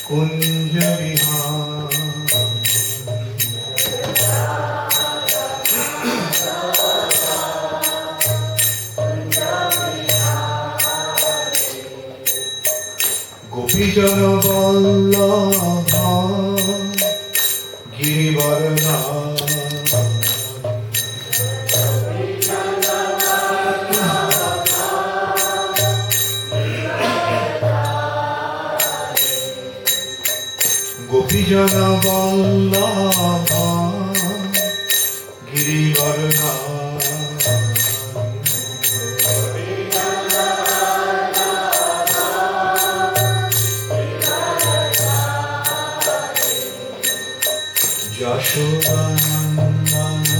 कुंज विहार गोपीजन वल्लभ गिरिवरनाथ गोपीजन वल्लभ गिरिवरनाथ यशोदानंदन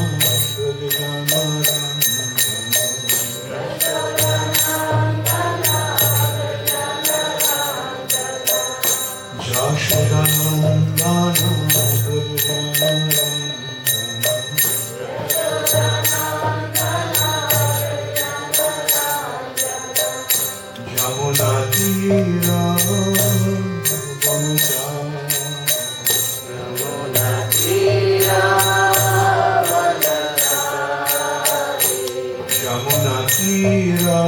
यमुना तीरा यमुना तीरा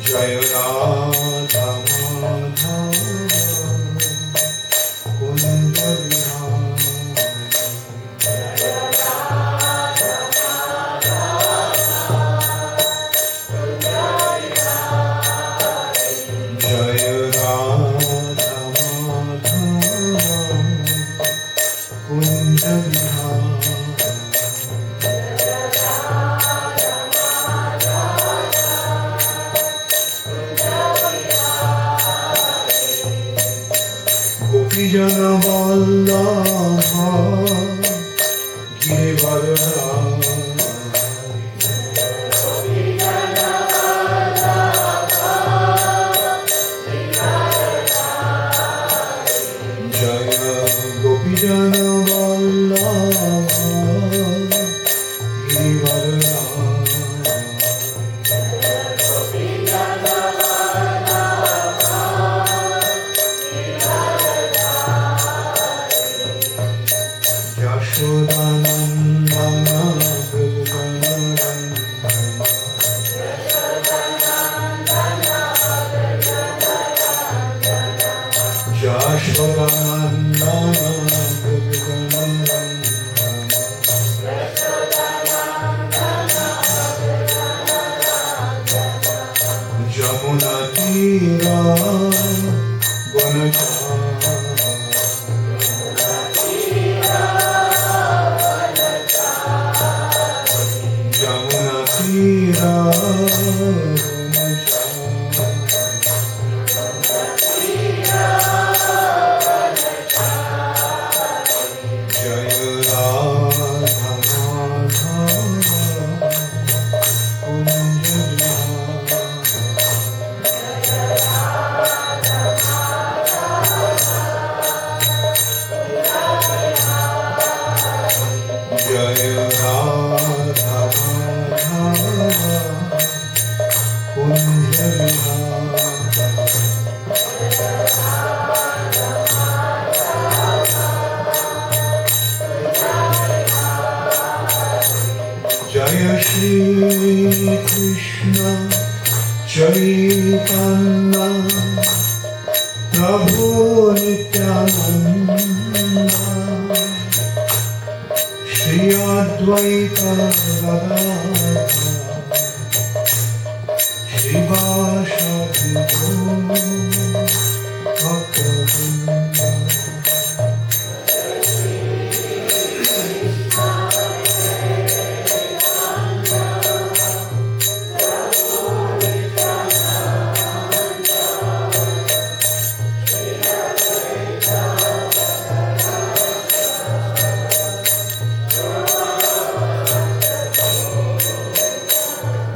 जय राधा माधव कुंज विहार जय राधा माधव कुंज विहार गोपीजन वल्लभ गिरिवरनाथ जय गोपीजन वल्लभ गिरिवरनाथ यशोदानंदन यमुना तीरा यमुना तीरा जय राधा माधव कुंज जय राधा माधव कुंज जय श्री कृष्ण चैतन्य प्रभु नित्यानंद श्री अद्वैत गदाधर श्रीवासदि भक्तवृंद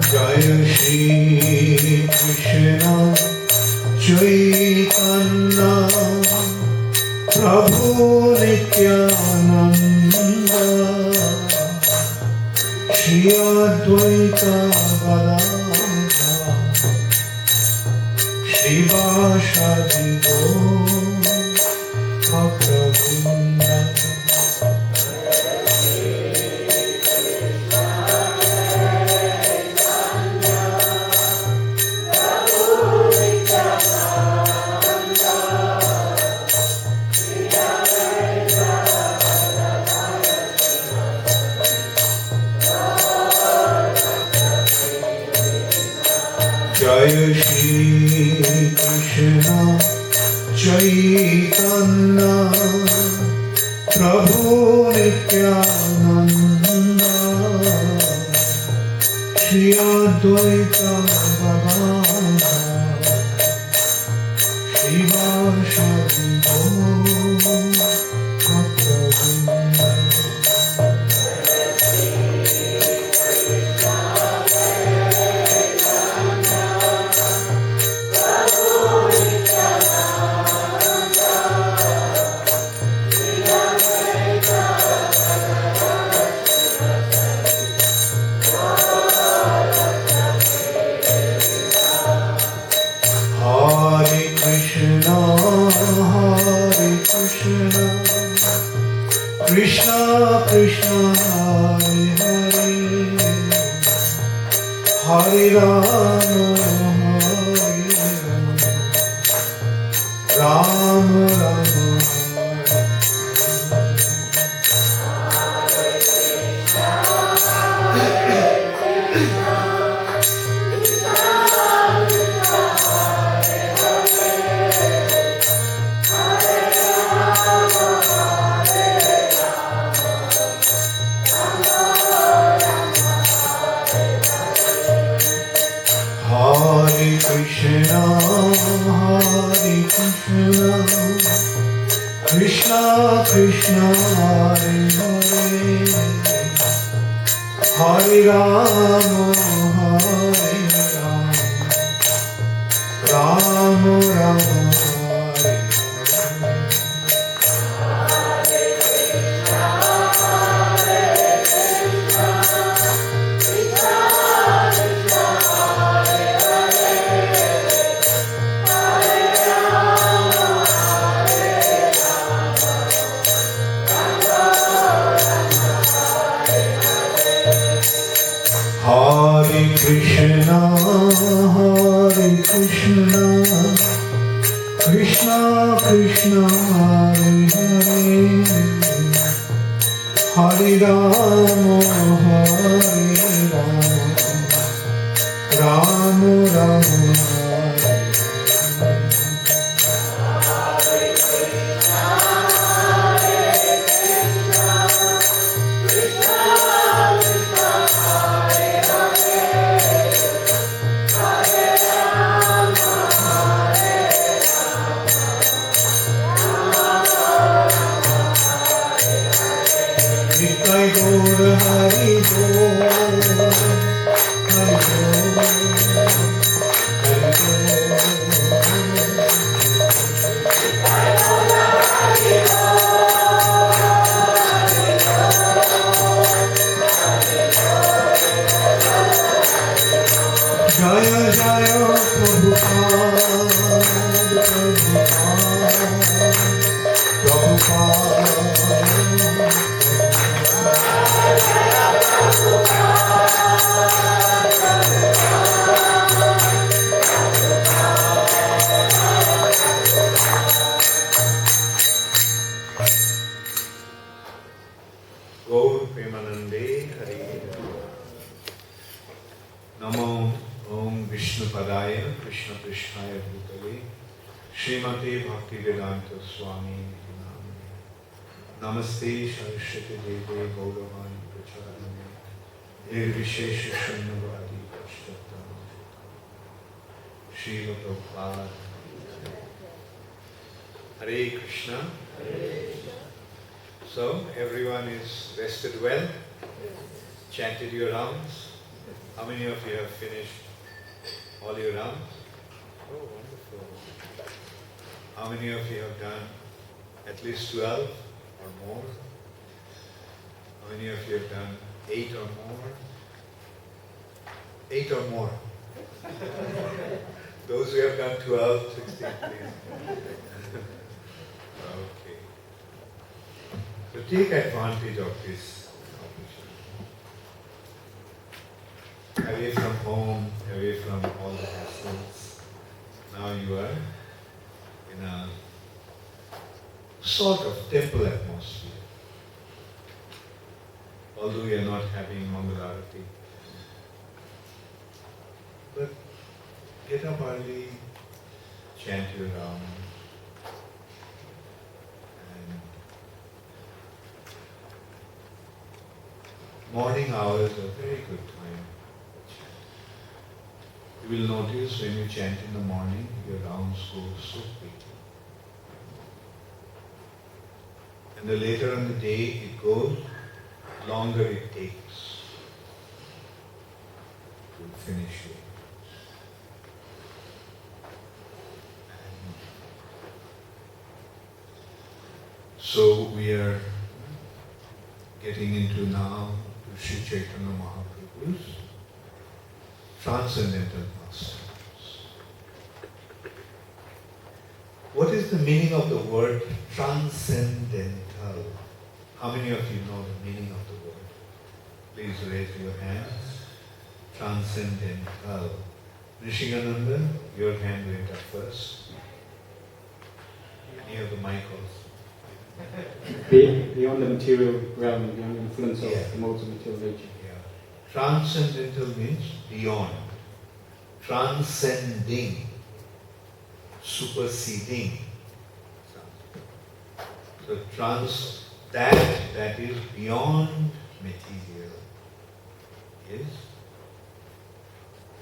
जय श्री कृष्ण चैतन्य प्रभु Nityanand Shri Advaita Gadadhara Shivasadi Bhakta-vrinda. Jaya Shri Krishna Chaitanya Prabhu Nityananda Shri Advaita Gadadhara Shivasadi Bhakta-vrinda. Hare Krishna, Krishna Krishna, Hare Hare, Hare Rama, Rama Rama. Hare Krishna, Krishna Krishna, Hare Hare, Hare Rama, Rama Rama, Hare Hare Krishna, Krishna Krishna, Hare Hare, Hare Rama, Rama Rama, Hare Nitai Gaur Hari Bol, Hari Jaya Jaya Prabhupada, Gaur Premanande Hari. Namo Om Vishnu Padaya Krishna Prishnaya Bhutale Srimate Bhaktivedanta Swami Namane. Namaste Saraswati Deve Gauravani Pracharane Nirvishesha Shunyavadi Pashtattam Srila Prabhupada. Hare Krishna. So everyone is rested well, chanted your rounds. How many of you have finished all your rounds? Oh, wonderful. How many of you have done at least 12 or more? How many of you have done 8 or more? 8 or more. Those who have done 12, 16, please. Okay. So take advantage of this opportunity. Away from home, away from all the hassles. Now you are in a sort of temple atmosphere. Although we are not having Mangalarati. But get up early, chant your round, and morning hours are a very good time to chant. You will notice when you chant in the morning, your rounds go so quickly. And the later in the day it goes, longer it takes to finish it. So we are getting into now Sri Chaitanya Mahaprabhu's transcendental pastimes. What is the meaning of the word transcendental? How many of you know the meaning of the word? Please raise your hands. Transcendental. Nishingananda, your hand went up first. Near the mic also. Beyond the material realm, beyond the influence of the modes of material nature. Yeah. Transcendental means beyond. Transcending. Superseding. So that is beyond material is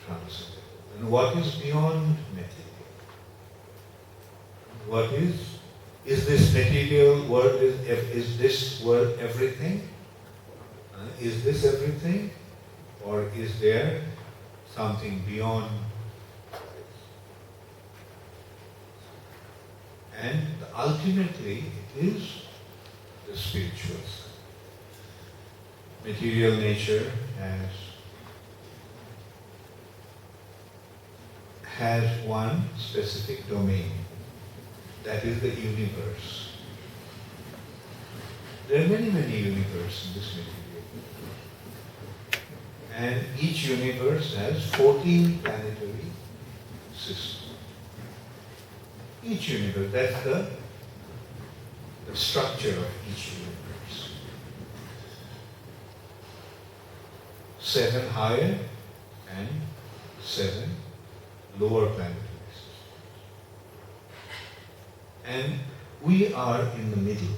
transcendental. And what is beyond material? What is this material world, is this world everything? Is this everything? Or is there something beyond this? And ultimately it is the spiritual side. Material nature has one specific domain. That is the universe. There are many, many universes in this material. And each universe has 14 planetary systems. Each universe, that's the structure of each universe. 7 higher and 7 lower planetary. And we are in the middle,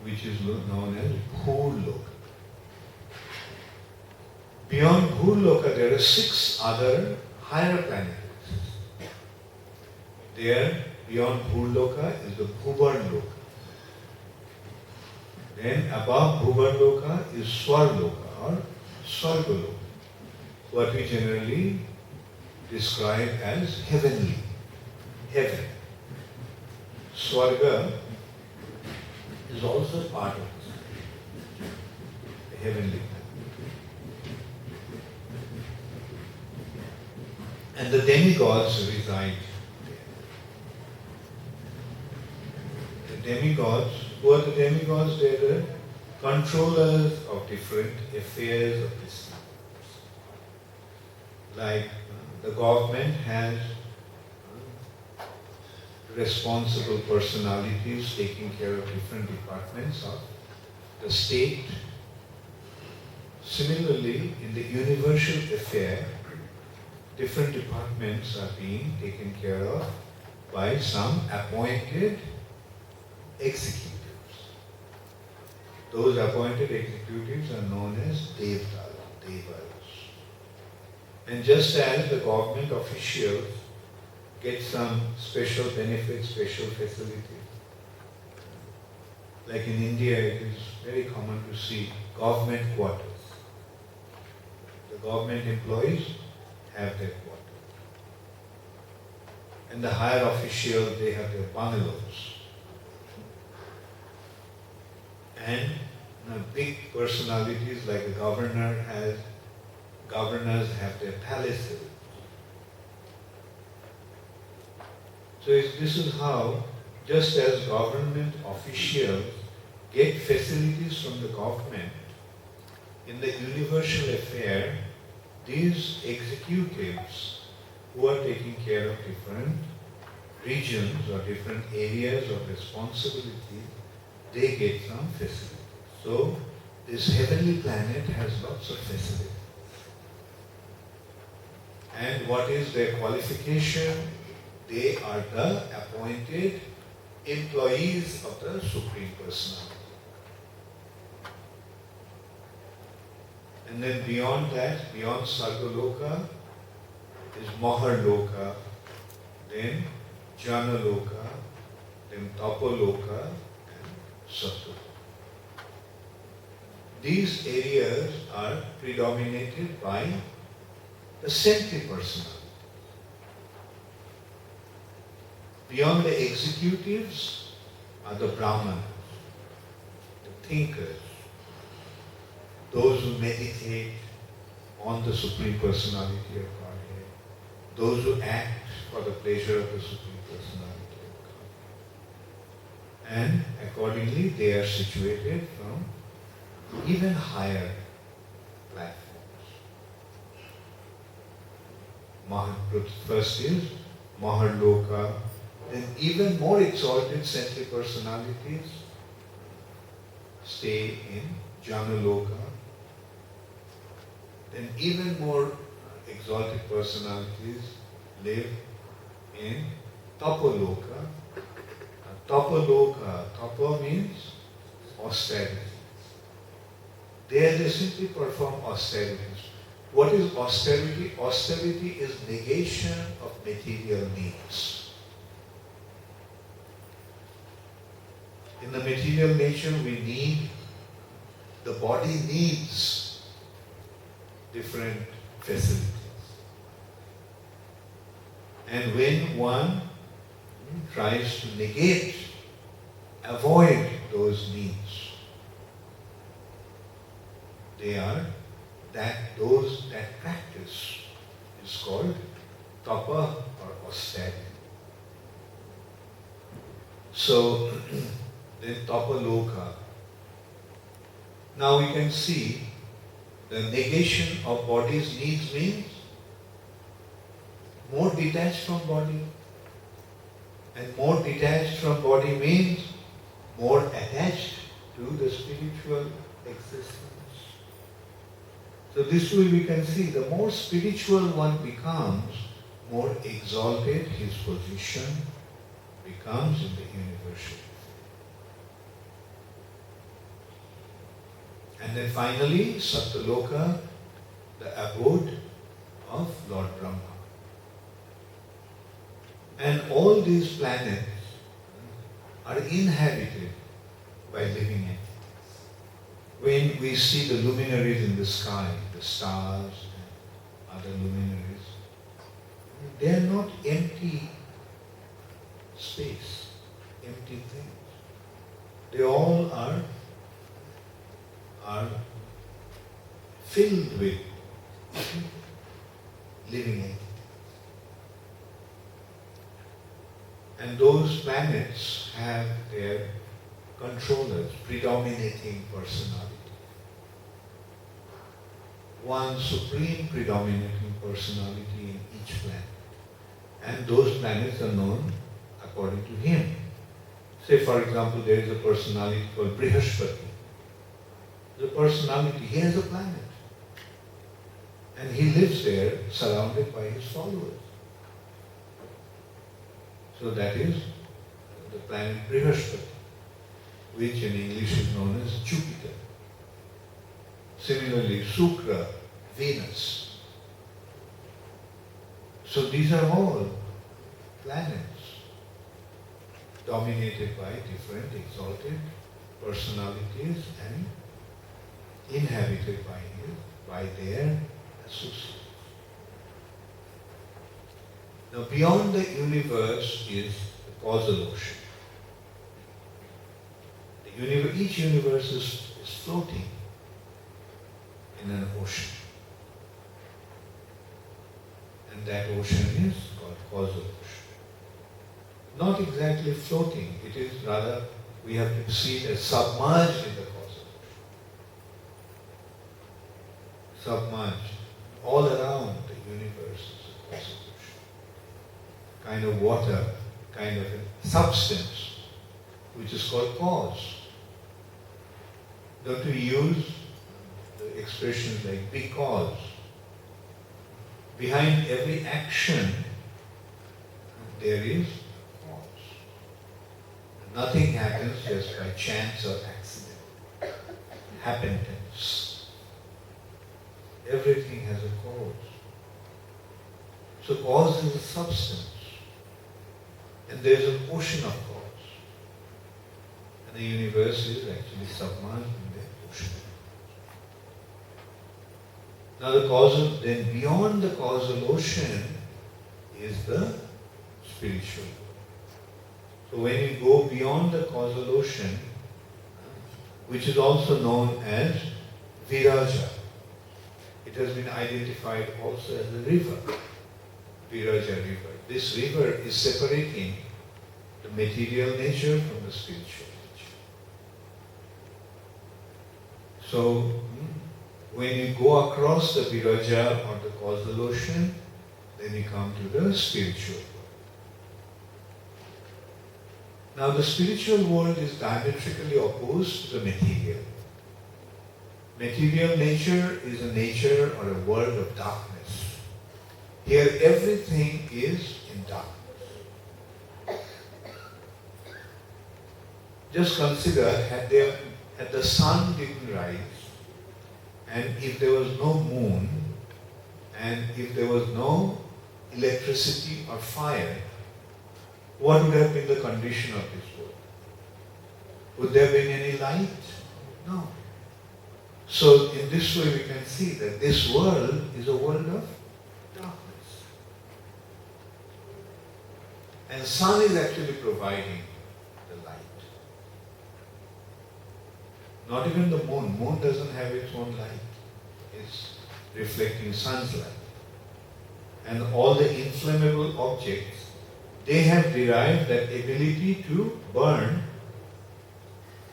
which is known as Bhuloka. Beyond Bhuloka, there are 6 other higher planets. There, beyond Bhuloka, is the Bhuvarloka. Then above Bhuvarloka is Swarloka or Swargaloka, what we generally describe as heavenly, heaven. Swarga is also part of the heavenly planet. And the demigods reside there. The demigods, who are the demigods? They are the controllers of different affairs of this universe. Like the government has responsible personalities taking care of different departments of the state. Similarly, in the universal affair, different departments are being taken care of by some appointed executives. Those appointed executives are known as devas. And just as the government officials get some special benefits, special facilities. Like in India, it is very common to see government quarters. The government employees have their quarters. And the higher officials, they have their bungalows. And big personalities like the governor has governors have their palaces. So this is how, just as government officials get facilities from the government, in the universal affair, these executives who are taking care of different regions or different areas of responsibility, they get some facilities. So this heavenly planet has lots of facilities. And what is their qualification? They are the appointed employees of the Supreme Personality. And then beyond that, beyond Sargaloka, is Maharloka, then Janaloka, then Tapaloka, and Sattva. These areas are predominated by the sentient personality. Beyond the executives are the Brahmanas, the thinkers, those who meditate on the Supreme Personality of Godhead, those who act for the pleasure of the Supreme Personality of Godhead. And accordingly, they are situated from even higher platforms. First is Maharloka, then even more exalted sentient personalities stay in Janaloka, then even more exalted personalities live in Tapaloka. Tapaloka, Tapa means austerity. There they simply perform austerities. What is austerity? Austerity is negation of material needs. In the material nature, the body needs different facilities. And when one tries to avoid those needs, that practice is called tapa or austerity. So then tapaloka. Now we can see the negation of body's needs means more detached from body. And more detached from body means more attached to the spiritual existence. So this way we can see the more spiritual one becomes, more exalted his position becomes in the universal. And then finally, Satyaloka, the abode of Lord Brahma. And all these planets are inhabited by living entities. When we see the luminaries in the sky, the stars and other luminaries, they are not empty space, empty things. They all are filled with living entities. And those planets have their controllers, predominating personality. One supreme predominating personality in each planet. And those planets are known according to him. Say for example, there is a personality called Brihaspati. The personality, he has a planet. And he lives there surrounded by his followers. So that is the planet Brihaspati, which in English is known as Jupiter. Similarly, Shukra, Venus. So these are all planets dominated by different exalted personalities and inhabited by their associates. Now beyond the universe is the causal ocean. Each universe is floating in an ocean. And that ocean is called causal ocean. Not exactly floating, it is rather, we have to see it as submerged in the causal ocean. Submerged. All around the universe is a causal ocean. Kind of water, kind of a substance, which is called cause. Don't we use the expressions like because? Behind every action, there is a cause. Nothing happens just by chance or accident. Happenstance. Everything has a cause. So cause is a substance. And there is an ocean of cause. And the universe is actually submerged in the ocean. Now the causal, then beyond the causal ocean is the spiritual world. So when you go beyond the causal ocean, which is also known as Viraja, it has been identified also as the river, Viraja river. This river is separating the material nature from the spiritual nature. So, when you go across the Viraja or the causal ocean, then you come to the spiritual world. Now the spiritual world is diametrically opposed to the material. Material nature is a nature or a world of darkness. Here everything is in darkness. Just consider, had the sun didn't rise, and if there was no moon, and if there was no electricity or fire, what would have been the condition of this world? Would there have been any light? No. So in this way we can see that this world is a world of darkness. And sun is actually providing the light. Not even the moon. Moon doesn't have its own light. It's reflecting sun's light. And all the inflammable objects, they have derived that ability to burn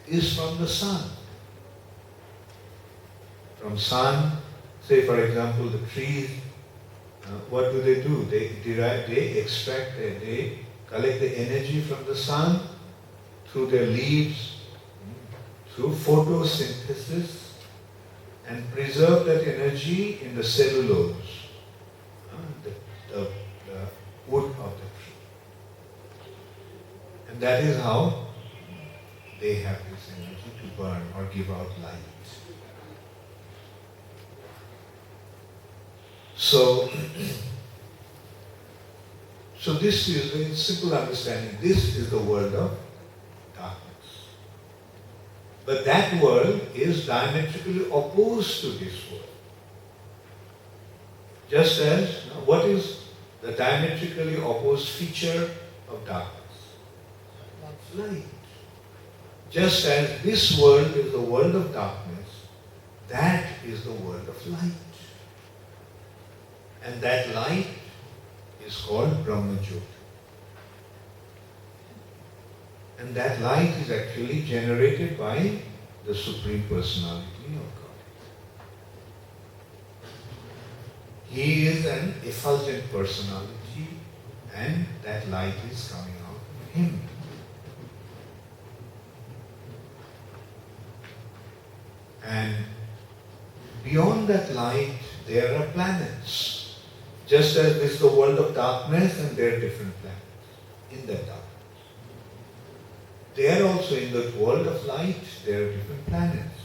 is from the sun. From sun, say for example the trees, what do? They extract, they collect the energy from the sun through their leaves, through photosynthesis, and preserve that energy in the cellulose, the wood of the tree. And that is how they have this energy to burn or give out light. So this is a simple understanding. This is the world of darkness. But that world is diametrically opposed to this world. Just as, what is the diametrically opposed feature of darkness? Light. Just as this world is the world of darkness, that is the world of light. And that light is called Brahma Jyoti. And that light is actually generated by the Supreme Personality of God. He is an effulgent personality, and that light is coming out of Him. And beyond that light, there are planets. Just as this is the world of darkness, and there are different planets in that darkness. There also in the world of light, there are different planets.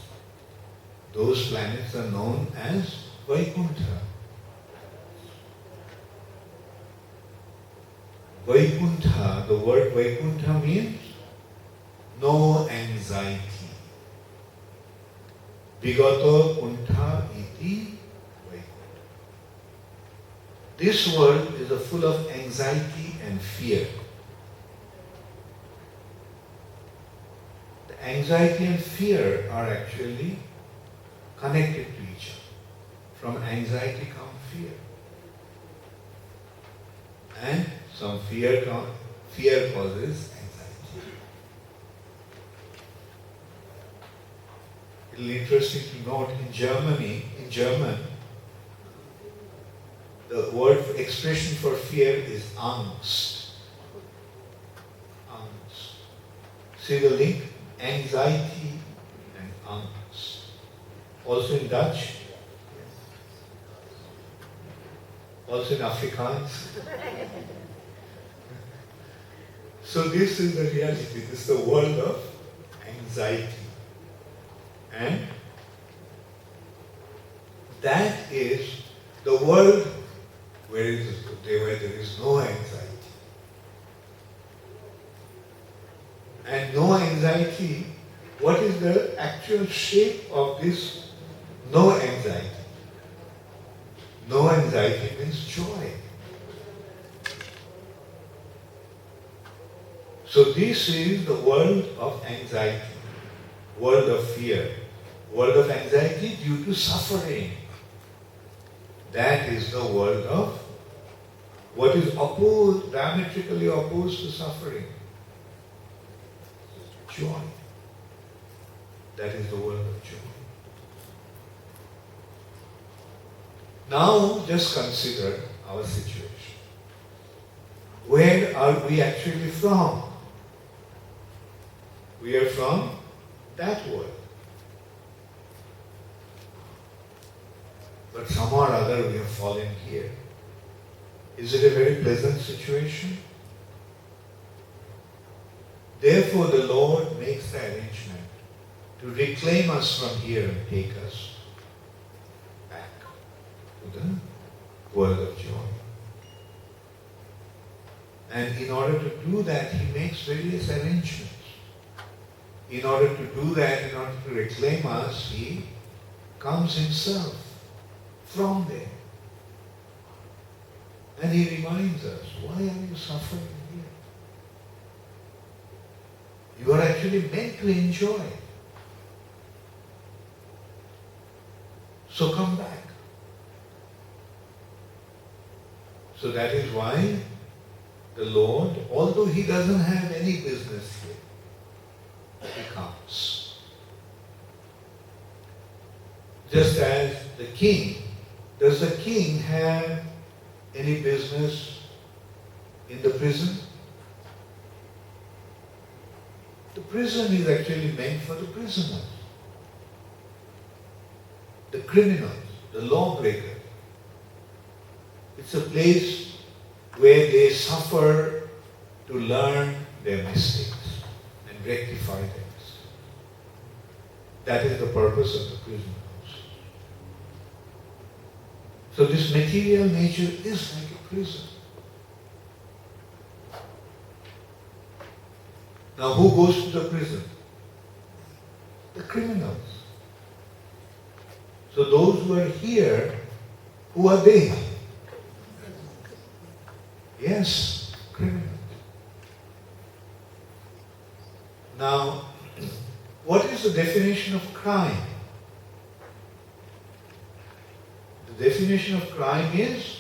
Those planets are known as Vaikuntha. Vaikuntha, the word Vaikuntha means no anxiety. Vigato kuntha iti Vaikuntha. This world is full of anxiety and fear. The anxiety and fear are actually connected to each other. From anxiety comes fear. And some fear causes anxiety. It'll be interesting to note in German, the word expression for fear is Angst. Angst. See the link? Anxiety and Angst. Also in Dutch. Also in Afrikaans. So this is the reality. This is the world of anxiety. And that is the world where there is no anxiety. And no anxiety, what is the actual shape of this no anxiety? No anxiety means joy. So this is the world of anxiety, world of fear, world of anxiety due to suffering. That is the world of what is opposed, diametrically opposed to suffering. Joy. That is the world of joy. Now just consider our situation. Where are we actually from? We are from that world. But somehow or other we have fallen here. Is it a very pleasant situation? Therefore the Lord makes the arrangement to reclaim us from here and take us back to the world of joy. And in order to do that, He makes various arrangements. In order to do that, in order to reclaim us, He comes Himself from there. And He reminds us, why are you suffering here? You are actually meant to enjoy. So come back. So that is why the Lord, although He doesn't have any business here, He comes. Just as the king, does the king have any business in the prison? The prison is actually meant for the prisoners, the criminals, the lawbreakers. It's a place where they suffer to learn their mistakes and rectify them. That is the purpose of the prison house. So this material nature is like a prison. Now who goes to the prison? The criminals. So those who are here, who are they? Yes, criminals. Now, what is the definition of crime? The definition of crime is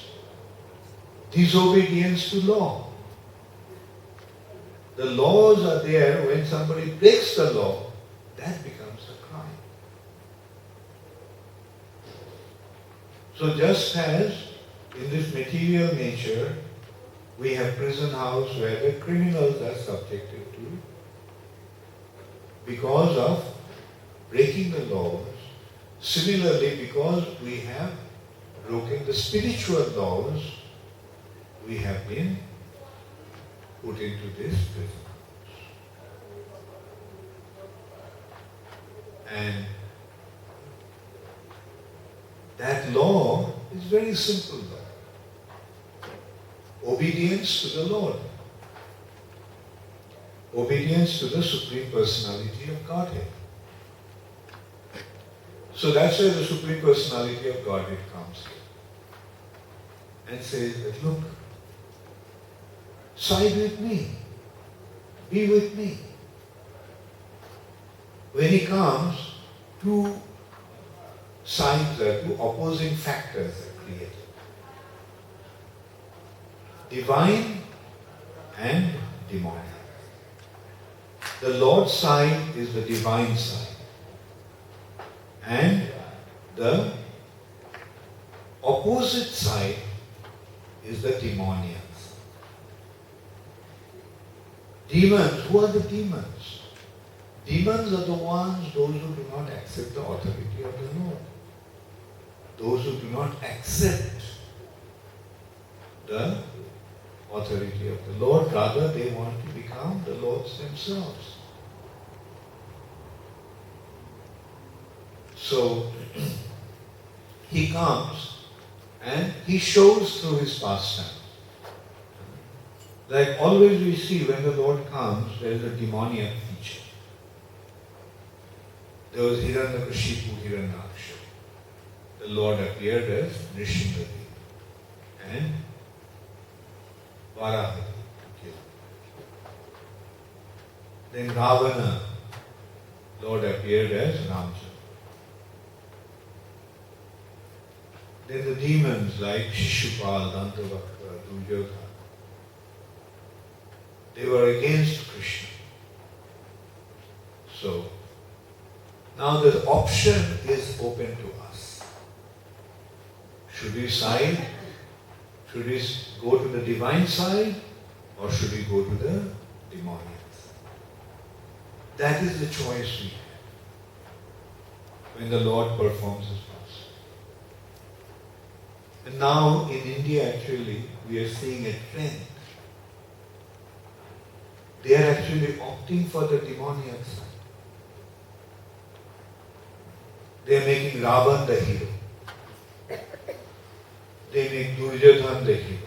disobedience to law. The laws are there. When somebody breaks the law, that becomes a crime. So just as in this material nature, we have prison house where the criminals are subjected to because of breaking the laws. Similarly, because we have broken the spiritual laws, we have been put into this prison house. And that law is very simple law. Obedience to the Lord. Obedience to the Supreme Personality of Godhead. So that's why the Supreme Personality of Godhead comes here and says that, look, side with me, be with me. When He comes, two sides, two opposing factors are created. divine and demonic. The Lord's side is the divine side, and the opposite side is the demoniacs. Demons, who are the demons? Demons are the ones, those who do not accept the authority of the Lord. Those who do not accept the authority of the Lord, rather they want to become the Lords themselves. So, he comes and he shows through his pastime. Like always we see when the Lord comes, there is a demoniac feature. There was Hiranyakashipu, Hiranyaksha. The Lord appeared as Nrisinghadev and Varahadev. Then Ravana, Lord appeared as Ramchandra. Then the demons like Shishupal, Dantavakra, Duryodhana, they were against Krishna. So, now the option is open to us. Should we side? Should we go to the divine side? Or should we go to the demoniacs? That is the choice we have when the Lord performs His pastime. And now in India actually we are seeing a trend. They are actually opting for the demoniac side. They are making Ravan the hero. They make Duryodhana the hero.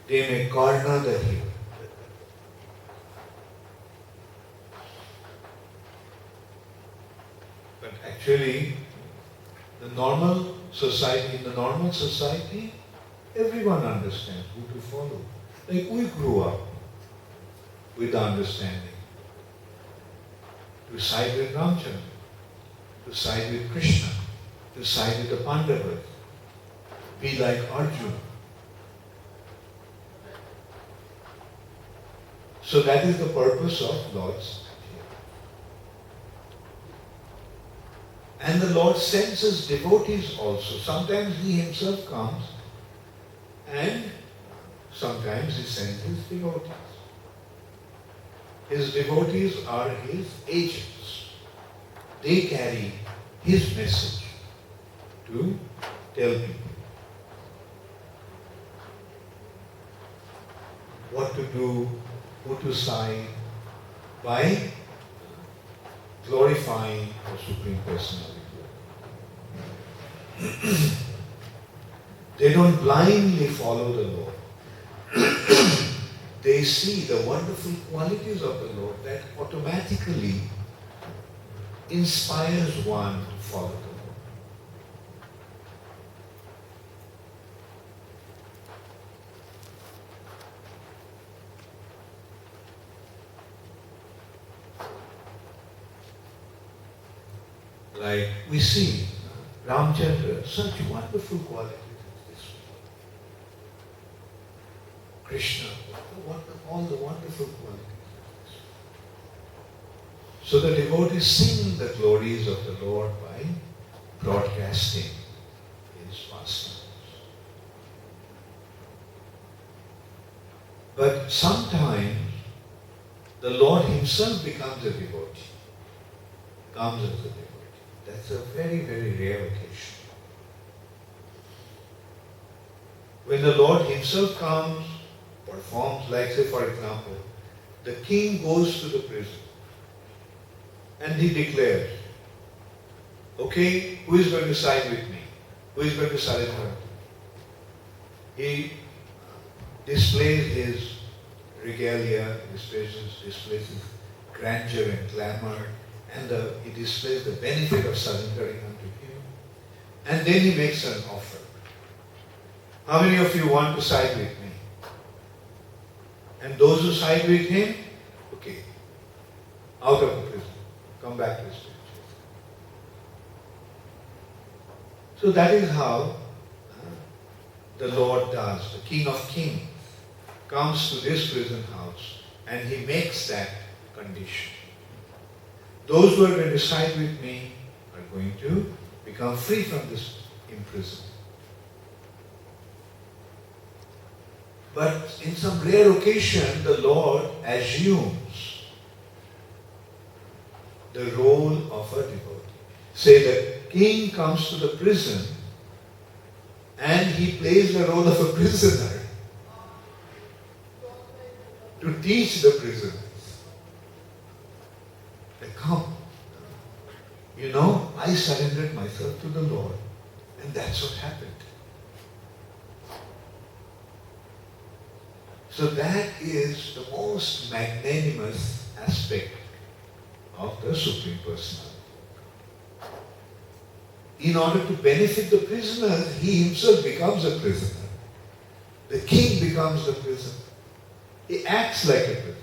They make Karna the hero. But actually, in the normal society, everyone understands who to follow. Like we grew up with the understanding to side with Ramchandra, to side with Krishna, to side with the Pandavas, be like Arjuna. So that is the purpose of Lord's appeal. And the Lord sends His devotees also. Sometimes He Himself comes and sometimes He sends His devotees. His devotees are His agents. They carry His message to tell people what to do, who to side, by glorifying the Supreme Personality. They don't blindly follow the Lord. They see the wonderful qualities of the Lord that automatically inspires one to follow the Lord. Like we see Ramchandra, such wonderful qualities in this world. Krishna, all the wonderful qualities. So the devotees sing the glories of the Lord by broadcasting His pastimes. But sometimes the Lord Himself becomes a devotee, comes as a devotee. That's a very, very rare occasion. When the Lord Himself comes, performs, like say for example, the king goes to the prison and he declares, okay, who is going to side with me? Who is going to surrender? He displays his regalia, displays his grandeur and glamour, and he displays the benefit of surrendering unto Him. And then he makes an offer. How many of you want to side with me? And those who side with him, okay, out of the prison, come back to the stage. So that is how the Lord does, the King of Kings, comes to this prison house and he makes that condition. Those who are going to side with me are going to become free from this imprisonment. But in some rare occasion, the Lord assumes the role of a devotee. Say the king comes to the prison and he plays the role of a prisoner to teach the prisoners. That come, you know, I surrendered myself to the Lord, and that's what happened. So that is the most magnanimous aspect of the Supreme Personality. In order to benefit the prisoners, he himself becomes a prisoner. The king becomes the prisoner. He acts like a prisoner.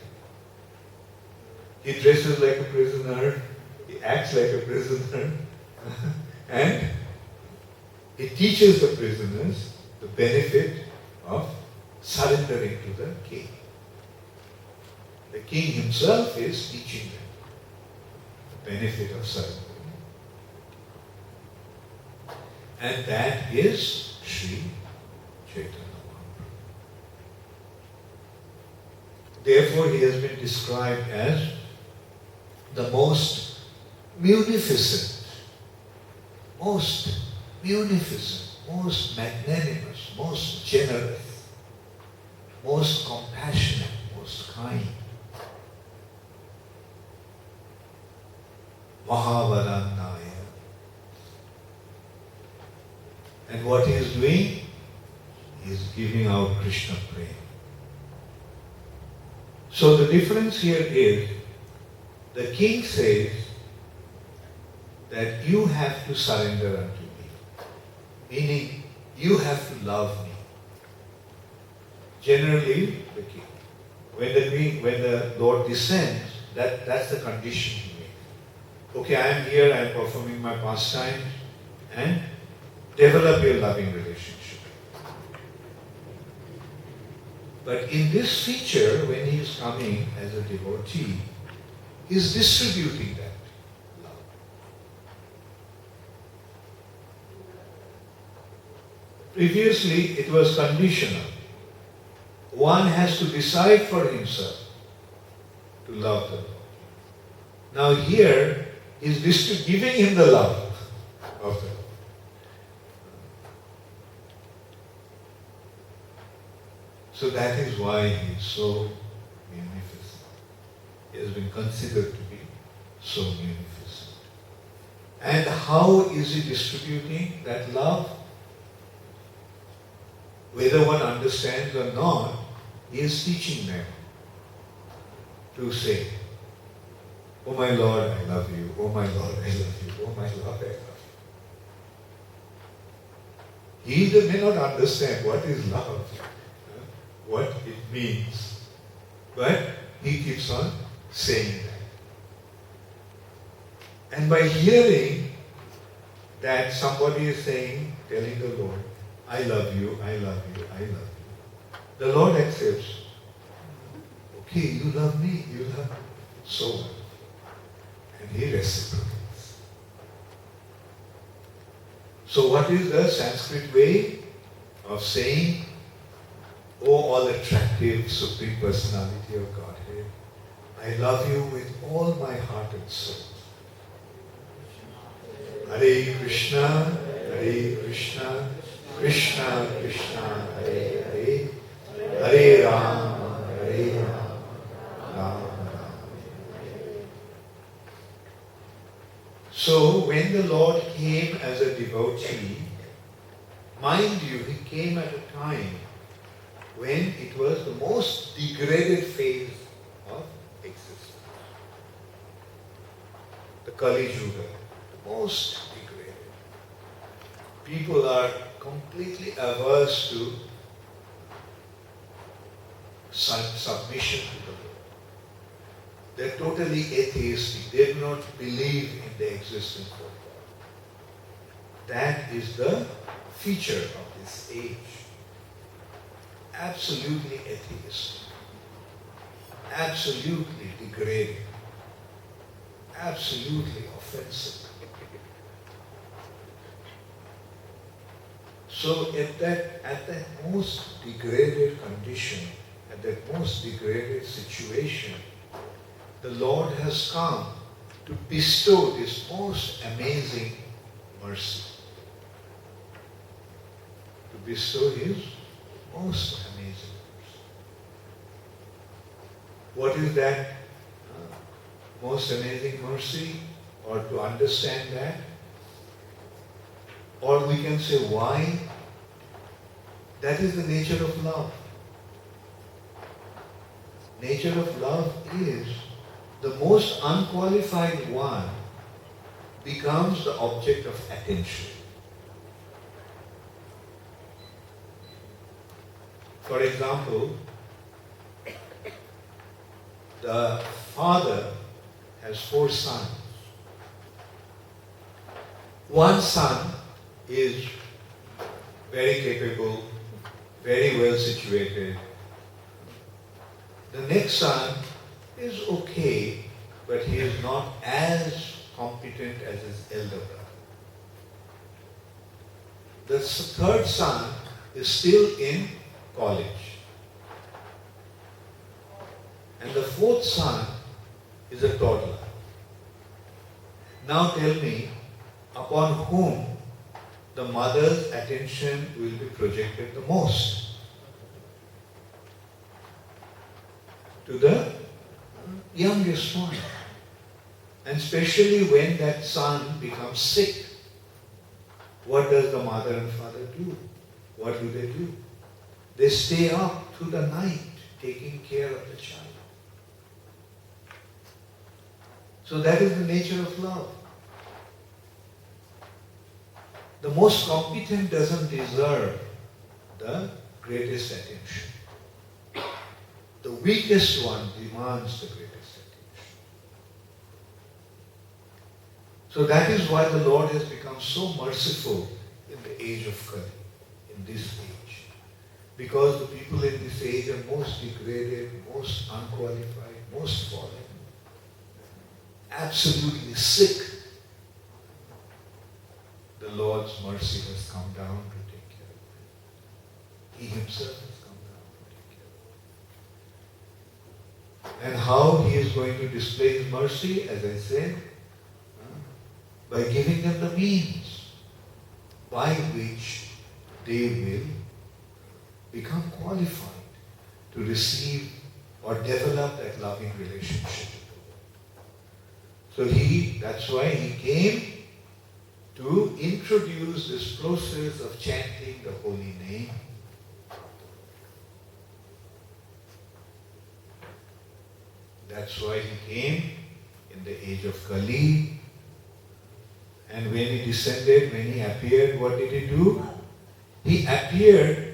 He dresses like a prisoner. He acts like a prisoner. And he teaches the prisoners the benefit of surrendering to the king. The king himself is teaching them the benefit of surrendering. And that is Sri Chaitanya Mahaprabhu. Therefore, he has been described as the most munificent, most magnanimous, most generous, most compassionate, most kind. Mahavarannaya. And what he is doing? He is giving out Krishna prema. So the difference here is, the king says that you have to surrender unto me. Meaning, you have to love me. Generally, the king. When the Lord descends, that's the condition he makes. Okay, I am here, I am performing my pastimes, and develop your loving relationship. But in this feature, when he is coming as a devotee, he is distributing that love. Previously, it was conditional. One has to decide for himself to love the Lord. Now here, he is giving him the love of the Lord. So that is why he is so munificent. He has been considered to be so munificent. And how is he distributing that love? Whether one understands or not, he is teaching them to say, "Oh my Lord, I love you. Oh my Lord, I love you. Oh my Lord, I love you." He may not understand what is love, what it means, but he keeps on saying that. And by hearing that somebody is telling the Lord, "I love you, I love you, I love you," the Lord accepts. Okay, you love me, you love me. So well. And he reciprocates. So what is the Sanskrit way of saying, "Oh, all attractive Supreme Personality of Godhead, I love you with all my heart and soul. Hare Krishna, Krishna Krishna, Hare Hare, Hare Rama, Rama Rama." So when the Lord came as a devotee, mind you, he came at a time when it was the most degraded phase of existence. The Kali Yuga, the most degraded. People are completely averse to submission to the Lord. They're totally atheistic. They do not believe in the existence of God. That is the feature of this age. absolutely atheist, absolutely degrading, absolutely offensive. So at that most degraded condition, at that most degraded situation, the Lord has come to bestow this most amazing mercy. To bestow His most amazing mercy. What is that most amazing mercy? Or to understand that? Or we can say why? That is the nature of love. Nature of love is the most unqualified one becomes the object of attention. For example, the father has 4 sons. One son is very capable, very well situated. The next son is okay, but he is not as competent as his elder brother. The third son is still in college. And the fourth son is a toddler. Now tell me, upon whom the mother's attention will be projected the most? To the youngest one. And especially when that son becomes sick, what does the mother and father do? What do? They stay up through the night taking care of the child. So that is the nature of love. The most competent doesn't deserve the greatest attention. The weakest one demands the greatest attention. So that is why the Lord has become so merciful in the age of Kali, in this age. Because the people in this age are most degraded, most unqualified, most fallen, absolutely sick. The Lord's mercy has come down to take care of them. He Himself has come down to take care of them. And how He is going to display His mercy, as I said, by giving them the means by which they will become qualified to receive or develop that loving relationship. So that's why He came to introduce this process of chanting the holy name. That's why He came in the age of Kali. And when He descended, when He appeared, what did He do? He appeared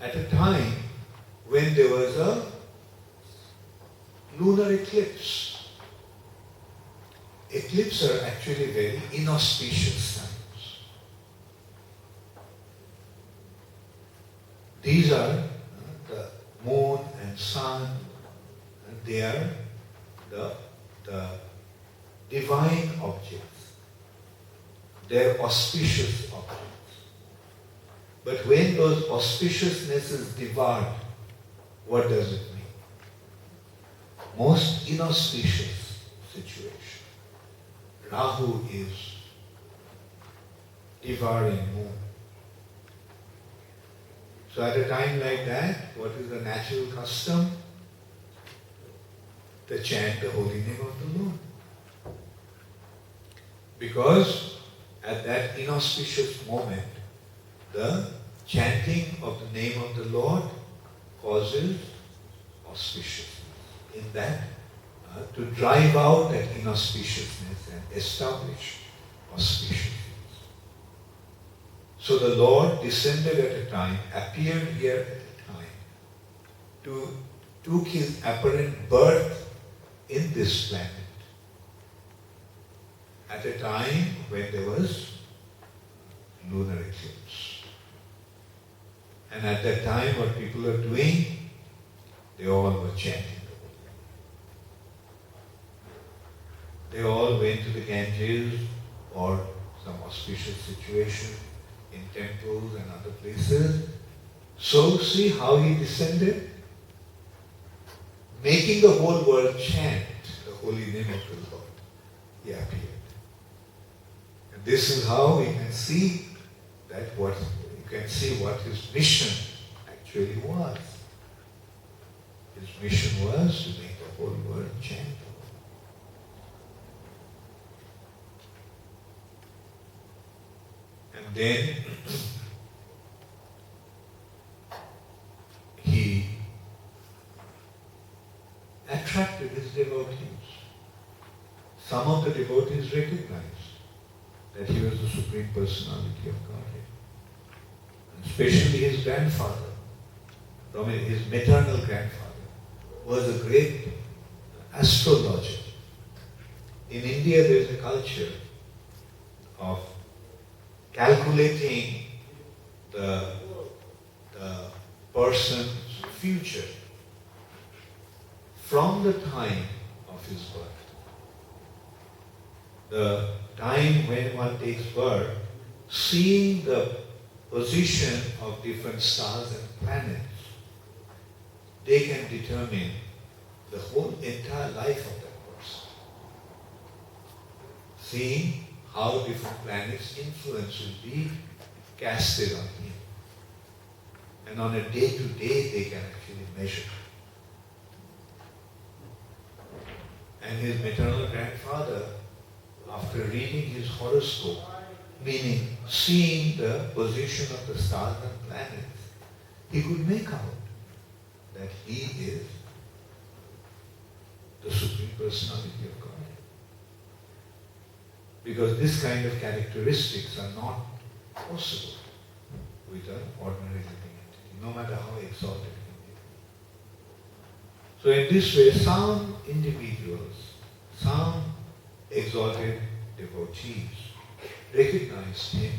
at a time when there was a lunar eclipse. Eclipses are actually very inauspicious times. These are the moon and sun, and they are the divine objects. They are auspicious objects. But when those auspiciousnesses depart, what does it mean? Most inauspicious situation. Rahu is devouring moon. So at a time like that, what is the natural custom? To chant the holy name of the Lord. Because at that inauspicious moment, the chanting of the name of the Lord causes auspiciousness. In that, to drive out that inauspiciousness and establish auspiciousness. So the Lord descended at a time, appeared here at a time, took His apparent birth in this planet at a time when there was lunar eclipse. And at that time, what people were doing, they all were chanting. They all went to the Ganges or some auspicious situation in temples and other places. So see how he descended? Making the whole world chant the holy name of the Lord. He appeared. And this is how we can see that what his mission actually was. His mission was to make the whole world chant. And then he attracted his devotees. Some of the devotees recognized that he was the Supreme Personality of Godhead. And especially his grandfather, his maternal grandfather, was a great astrologer. In India there is a culture of calculating the person's future from the time of his birth. The time when one takes birth, seeing the position of different stars and planets, they can determine the whole entire life of that person. Seeing how different planets' influence will be casted on him. And on a day-to-day they can actually measure. And his maternal grandfather, after reading his horoscope, meaning seeing the position of the stars and planets, he could make out that he is the Supreme Personality of God. Because this kind of characteristics are not possible with an ordinary living entity, no matter how exalted it may be. So in this way, some individuals, some exalted devotees recognized him.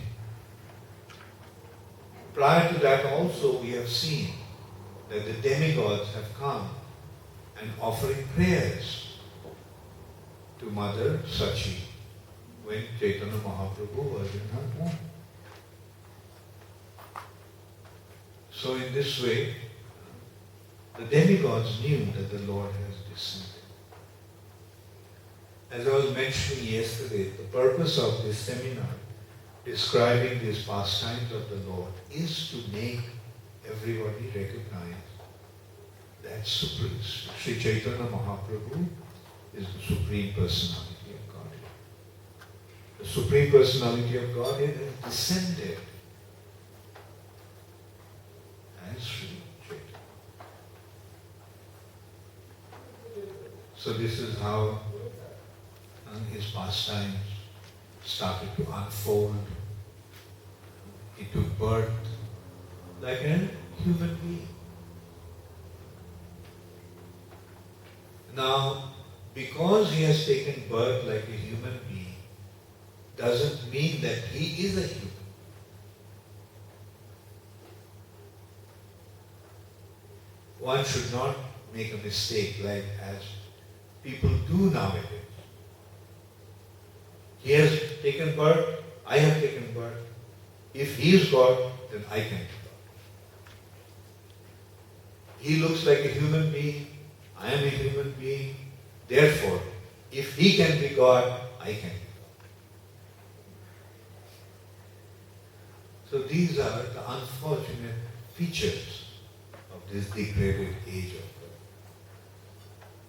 Prior to that also we have seen that the demigods have come and offering prayers to Mother Sachi when Chaitanya Mahaprabhu was in her womb. So in this way, the demigods knew that the Lord has descended. As I was mentioning yesterday, the purpose of this seminar, describing these pastimes of the Lord, is to make everybody recognize that Sri Chaitanya Mahaprabhu is the Supreme Personality of Godhead. The Supreme Personality of Godhead has descended as Sri Chaitanya. So this is how his pastimes started to unfold. He took birth like a human being. Now, because he has taken birth like a human being, doesn't mean that he is a human. One should not make a mistake like as people do nowadays. He has taken birth, I have taken birth. If he is God, then I can be God. He looks like a human being, I am a human being. Therefore, if he can be God, I can be God. So these are the unfortunate features of this degraded age of God.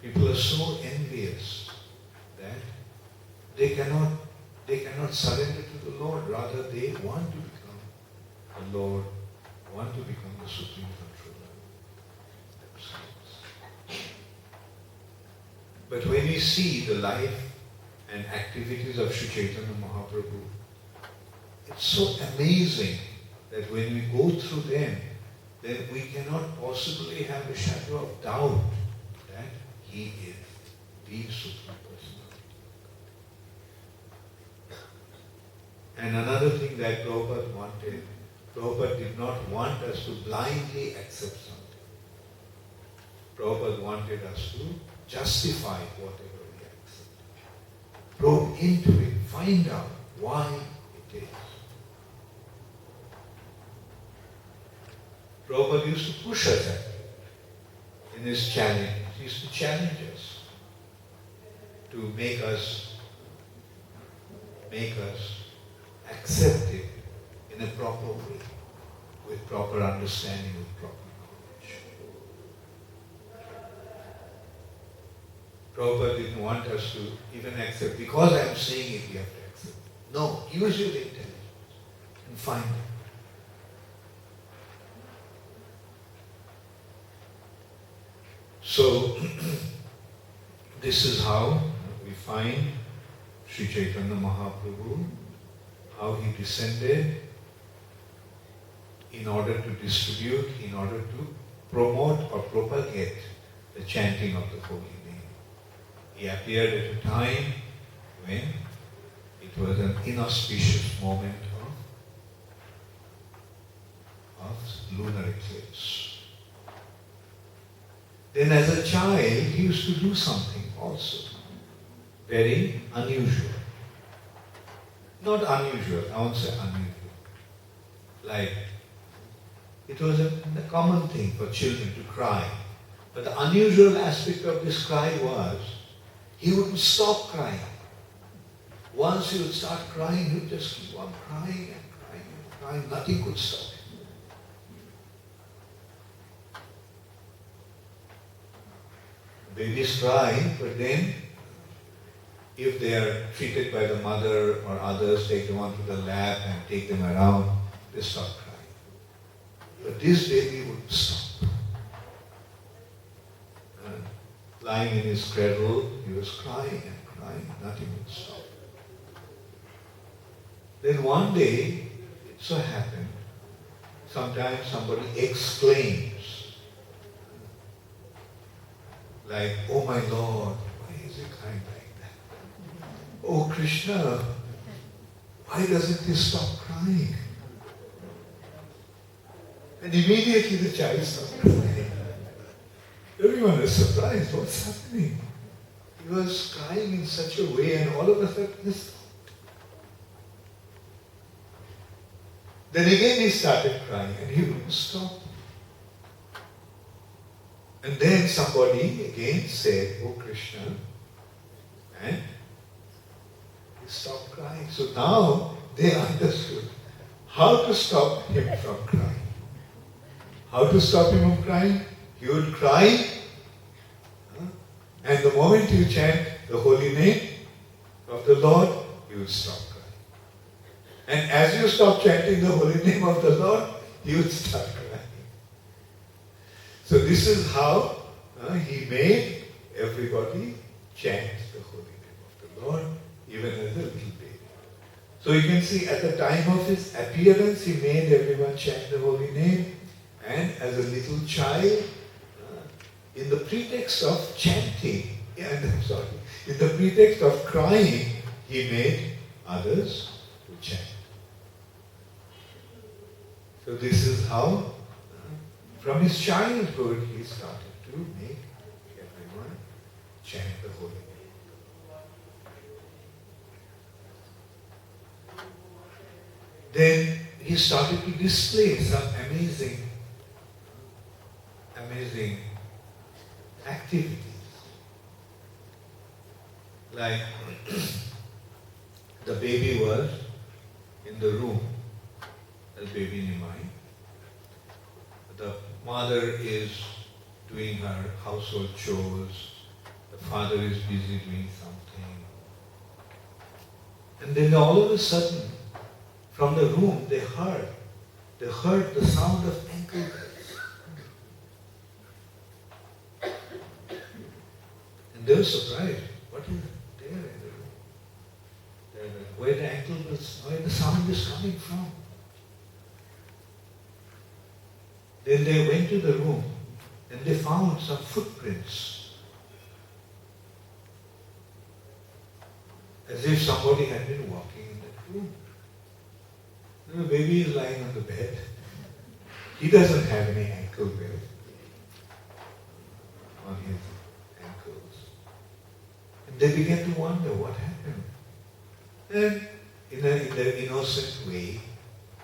People are so envious that they cannot surrender to the Lord. Rather, they want to become the Lord, want to become the Supreme Controller themselves. But when we see the life and activities of Sri Chaitanya Mahaprabhu, it's so amazing that when we go through them, then we cannot possibly have a shadow of doubt that he is the Supreme Personality. And another thing that Prabhupada wanted Prabhupada did not want us to blindly accept something. Prabhupada wanted us to justify whatever we accept. Probe into it, find out why it is. Prabhupada used to push us at it in his challenge. He used to challenge us to make us accept it in a proper way, with proper understanding, with proper knowledge. Prabhupada didn't want us to even accept, because I am saying it, we have to accept. No, use your intelligence and find it. So, this is how we find Sri Chaitanya Mahaprabhu, how he descended in order to distribute, in order to promote or propagate the chanting of the holy name. He appeared at a time when it was an inauspicious moment of lunar eclipse. Then as a child, he used to do something also very unusual. Not unusual, I won't say unusual. Like, it was a common thing for children to cry. But the unusual aspect of this cry was, he wouldn't stop crying. Once he would start crying, he would just keep on crying and crying and crying. Nothing could stop him. Babies cry, but then if they are treated by the mother or others, take them onto the lap and take them around, they stop crying. But this baby wouldn't stop. Lying in his cradle, he was crying and crying, nothing would stop. Then one day, it so happened, sometimes somebody exclaims, like, oh my Lord, why is he crying like that? Oh Krishna, why doesn't he stop crying? And immediately the child stopped crying. Everyone was surprised, what's happening? He was crying in such a way and all of a sudden he stopped. Then again he started crying and he wouldn't stop. And then somebody again said, oh Krishna, and he stopped crying. So now they understood how to stop him from crying. How to stop him from crying? He would cry, and the moment you chant the holy name of the Lord, he would stop crying. And as you stop chanting the holy name of the Lord, he would start crying. So this is how he made everybody chant the holy name of the Lord, even as a little baby. So you can see at the time of his appearance, he made everyone chant the holy name, and as a little child, in the pretext of chanting, in the pretext of crying, he made others to chant. So this is how, from his childhood, he started to make everyone chant the holy name. Then he started to display some amazing activities. Like the baby was in the room, the baby Nimai. The mother is doing her household chores, the father is busy doing something. And then all of a sudden, from the room, they heard the sound of ankle bells. And they were surprised. What is there in the room? Where the ankle bells, where the sound is coming from? Then they went to the room and they found some footprints, as if somebody had been walking in that room. The baby is lying on the bed. He doesn't have any ankle belt on his ankles. And they began to wonder what happened. And in their innocent way,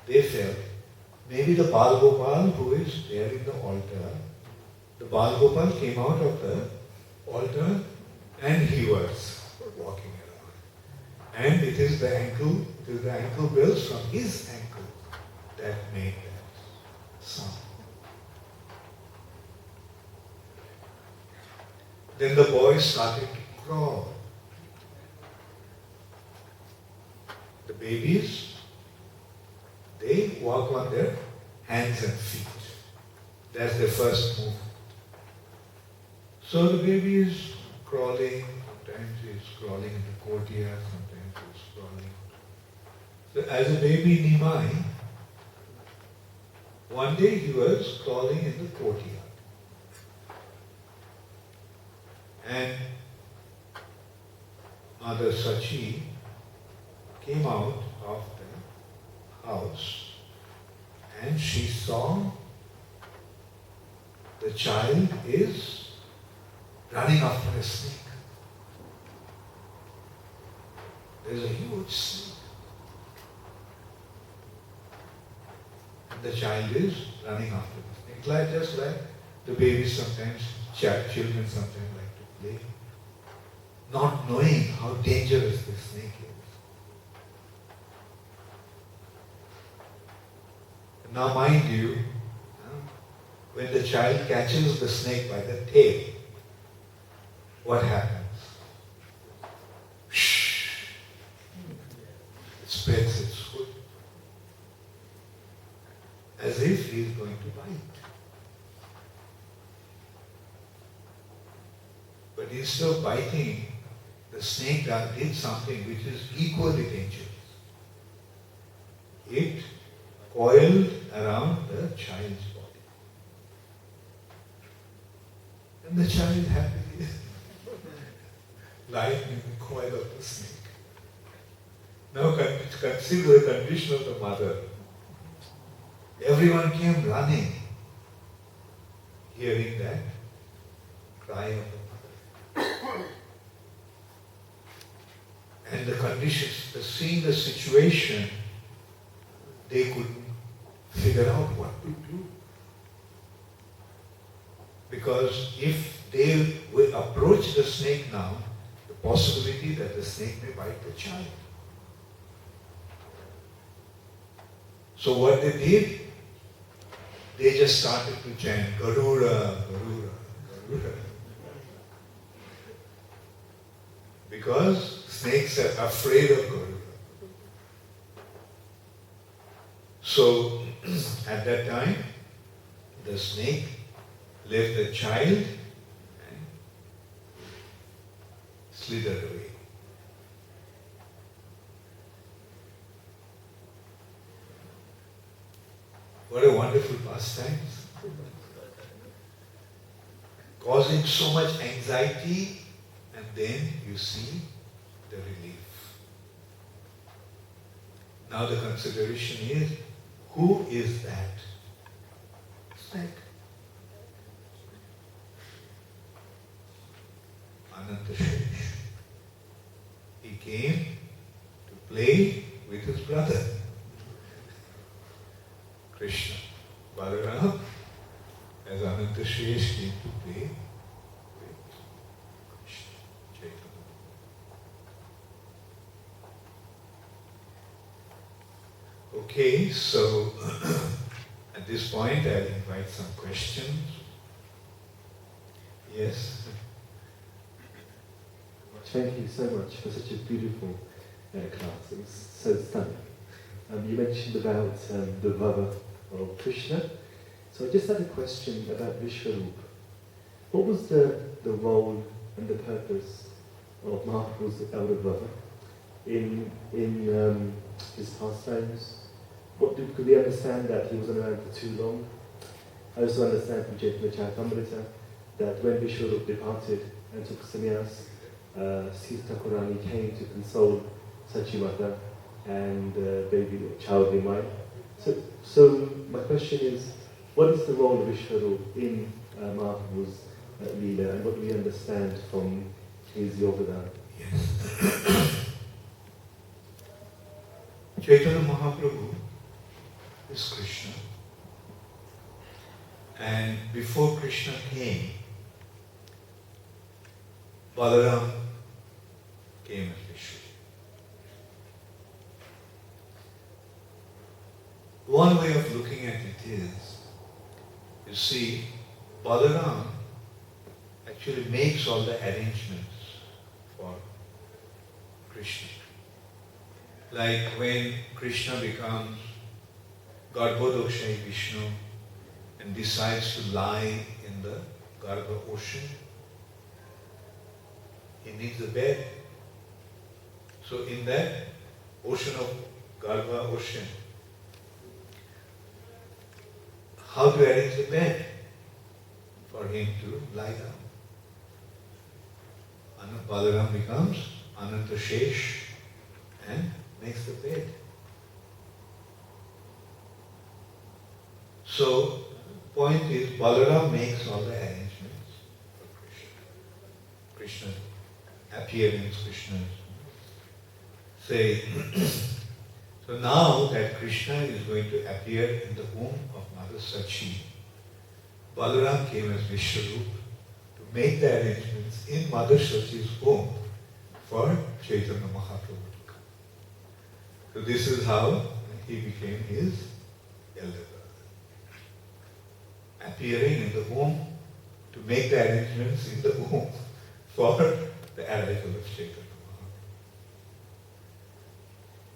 they felt maybe the Bal Gopal who is there in the altar, the Bal Gopal came out of the altar and he was walking around. And it is the ankle bells from his ankle that made that sound. Then the boy started to crawl. The babies, they walk on their hands and feet. That's their first move. So the baby is crawling, sometimes he's crawling in the courtyard, sometimes he's crawling. So as a baby Nimai, one day he was crawling in the courtyard. And Mother Sachi came out of the house and she saw the child is running after a snake. There's a huge snake. And the child is running after the snake. Just like the babies sometimes, children sometimes like to play, not knowing how dangerous the snake is. Now mind you, when the child catches the snake by the tail, what happens? It spreads its foot as if he is going to bite. But instead of biting, the snake did something which is equally dangerous. It coiled around the child's body. And the child happily lying in the coil of the snake. Now consider the condition of the mother. Everyone came running, hearing that cry of the mother. And the conditions, seeing the situation, they couldn't figure out what to do. Because if they will approach the snake now, the possibility that the snake may bite the child. So what they did, they just started to chant, Garuda, Garuda, Garuda. Because snakes are afraid of Garuda. So, at that time, the snake left the child and slithered away. What a wonderful pastime. Causing so much anxiety, and then you see the relief. Now the consideration is, who is that snake? Anantashesh. He came to play with his brother, Krishna. Balaram, as Anantashesh came to play with Krishna, Chaitanya. Okay, so at this point I'll invite some questions. Yes? Thank you so much for such a beautiful class. It was so stunning. You mentioned about the Vava of Krishna. So I just had a question about Vishwarup. What was the role and the purpose of Mahaprabhu's elder brother in his pastimes? Could we understand that he wasn't around for too long? I also understand from Chaitanya Charitamrita that when Vishwarup departed and took sannyas, Sita Thakurani came to console Sachimata and baby child Nimai. So my question is, what is the role of Vishwarup in Mahaprabhu's Leela, and what do we understand from his Yogadana? Yes. Chaitanya Mahaprabhu is Krishna. And before Krishna came, Balaram came as Vishnu. One way of looking at it is, you see, Balaram actually makes all the arrangements for Krishna. Like when Krishna becomes Garbhodakshai Vishnu and decides to lie in the Garbha ocean, he needs a bed. So in that ocean of Garbha ocean, how to arrange the bed for him to lie down? Balaram becomes Ananta Shesh and makes the bed. So, point is, Balaram makes all the arrangements for Krishna. Krishna appearance, Krishna's. Say, so now that Krishna is going to appear in the womb of Mother Sachi, Balaram came as Vishwarup to make the arrangements in Mother Sachi's womb for Chaitanya Mahaprabhu to come. So this is how he became his elder brother. Appearing in the womb to make the arrangements in the womb for the arrival of Chaitanya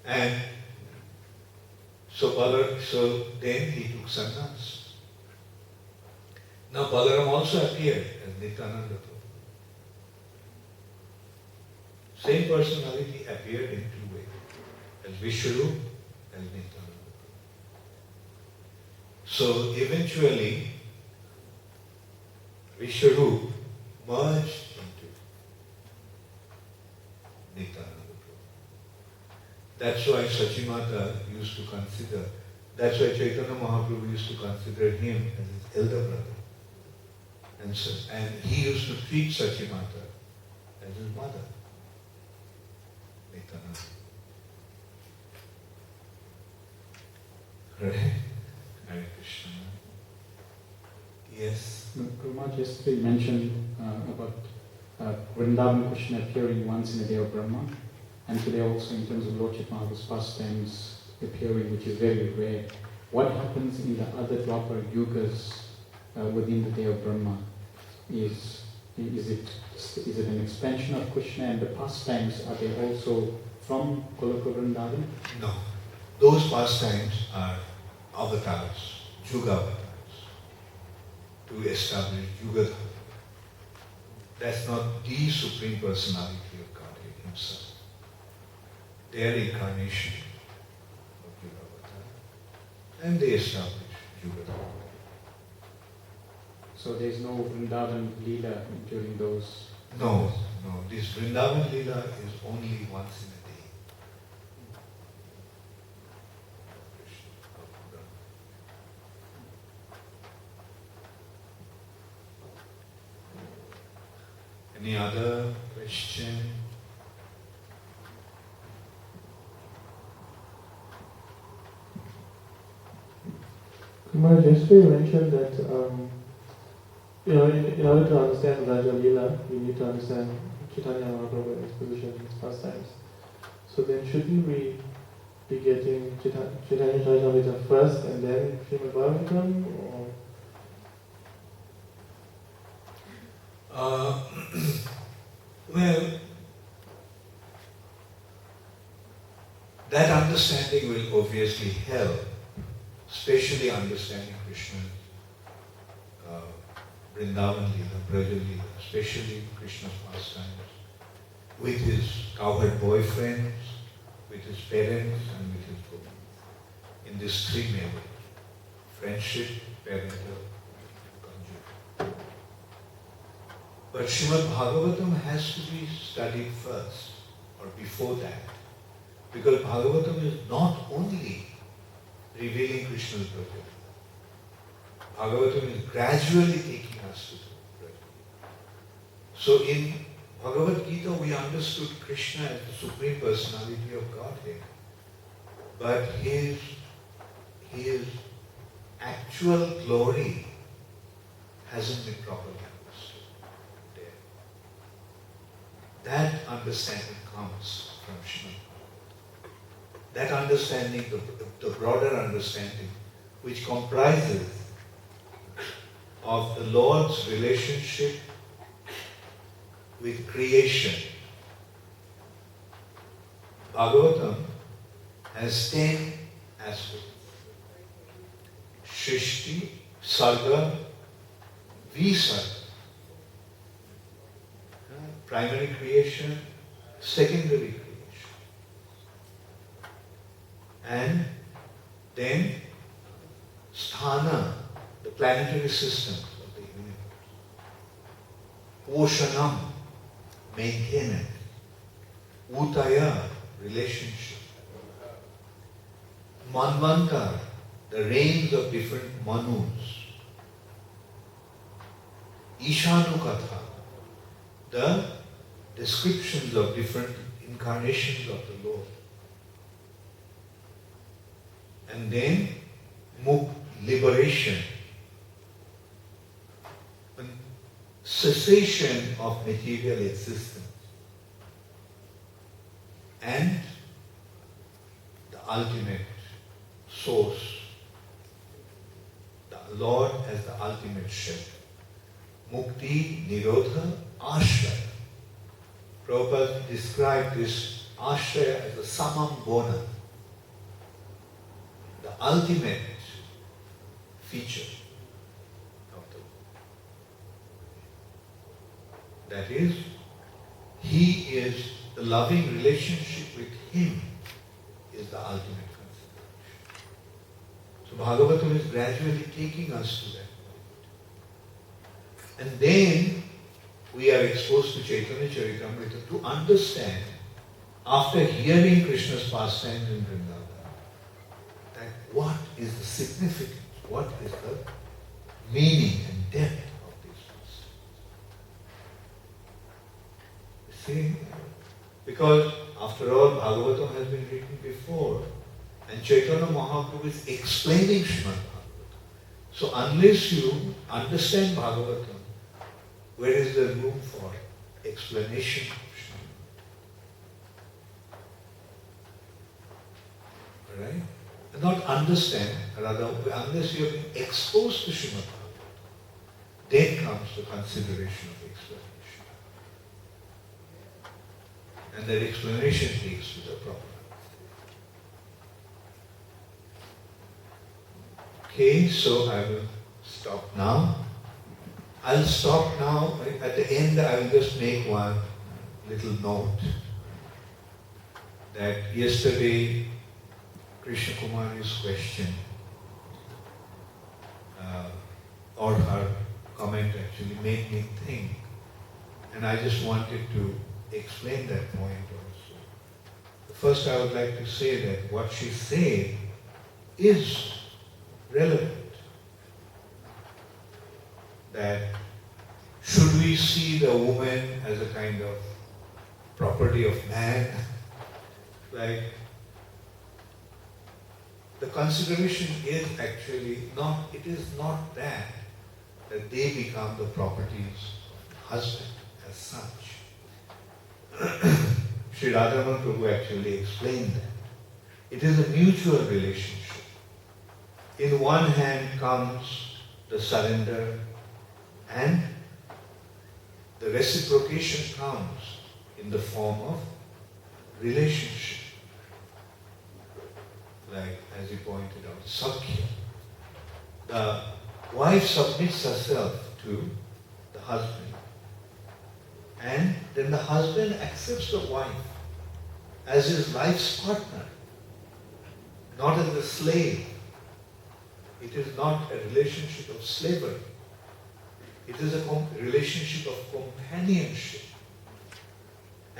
Mahaprabhu. And so then he took sannyas. Now Balaram also appeared as Nityananda Prabhu. Same personality appeared in two ways, as Vishwarup and Nityananda Prabhu. So eventually Vishwarup merged into Nityananda Prabhu. That's why Sachimata used to consider, that's why Chaitanya Mahaprabhu used to consider him as his elder brother. And he used to treat Sachimata as his mother, Nityananda. Right? Hare Krishna. Yes. Guruma just mentioned about Vrindavan Krishna appearing once in a day of Brahma, and today also in terms of Lord Chaitanya Mahaprabhu's pastimes appearing, which is very rare. What happens in the other Dwapara Yugas within the day of Brahma? Is it an expansion of Krishna, and the pastimes, are they also from Goloka Vrindavan? No. Those pastimes are avatars, Juga avatars, to establish Yuga Dharma. That's not the Supreme Personality of Godhead Himself. Their incarnation of Yuga Avatar. And they establish Yuga Dharma. So there's no Vrindavan Leela during those? No. This Vrindavan Leela is only once in a day. Any other question? Kumar, yesterday you mentioned that in order to understand Raja Leela, you need to understand Chaitanya Mahaprabhu and his position, his pastimes. So then shouldn't we be getting Chaitanya Charitamrita first and then Srimad Bhagavatam? Or? Well, that understanding will obviously help, especially understanding Krishna's Vrindavan Leela, Braja Leela, especially Krishna's pastimes, with his cowherd boyfriends, with his parents, and with his Gopi. In this three-level, friendship, parental, conjugal. But Srimad Bhagavatam has to be studied first, or before that, Because Bhagavatam is not only revealing Krishna's Brahma. Bhagavatam is gradually taking us to the Brahma. So in Bhagavad Gita we understood Krishna as the Supreme Personality of Godhead. But his actual glory hasn't been properly understood there. That understanding comes from Srimad Bhagavatam. That understanding, the broader understanding, which comprises of the Lord's relationship with creation. Bhagavatam has 10 aspects. Shrishti, Sarga, Visarga. Primary creation, secondary creation. And then Sthana, the planetary systems of the universe. Poshanam, maintenance. Utaya, relationship. Manvanta, the reigns of different manus. Ishanukatha, the descriptions of different incarnations of the Lord. And then liberation, cessation of material existence. And the ultimate source, the Lord as the ultimate shelter. Mukti, Nirodha, Ashraya. Prabhupada described this Ashraya as the Samam Bona, the ultimate feature of the Lord. That is, He is, the loving relationship with Him is the ultimate consideration. So Bhagavatam is gradually taking us to that. And then we are exposed to Chaitanya Charitamrita to understand, after hearing Krishna's pastimes in Vrindavan, that what is the significance, what is the meaning and depth of these pastimes. You see? Because after all, Bhagavatam has been written before, and Chaitanya Mahaprabhu is explaining Srimad Bhagavatam. So unless you understand Bhagavatam, where is there room for explanation of Srimad? Alright? Not understand, rather, unless you have been exposed to Srimad Bhagavatam, then comes the consideration of explanation. And that explanation takes to the proper. Okay, so I will stop now. I'll stop now. At the end, I will just make one little note that yesterday Krishna Kumari's question or her comment actually made me think, and I just wanted to explain that point also. First, I would like to say that what she said is relevant. That should we see the woman as a kind of property of man? Like, the consideration is actually not, it is not that they become the properties of the husband as such. Sri Radharama Prabhu actually explained that. It is a mutual relationship. In one hand comes the surrender, and the reciprocation comes in the form of relationship. Like, as he pointed out, Sakhya. The wife submits herself to the husband, and then the husband accepts the wife as his life's partner, not as a slave. It is not a relationship of slavery. It is a relationship of companionship.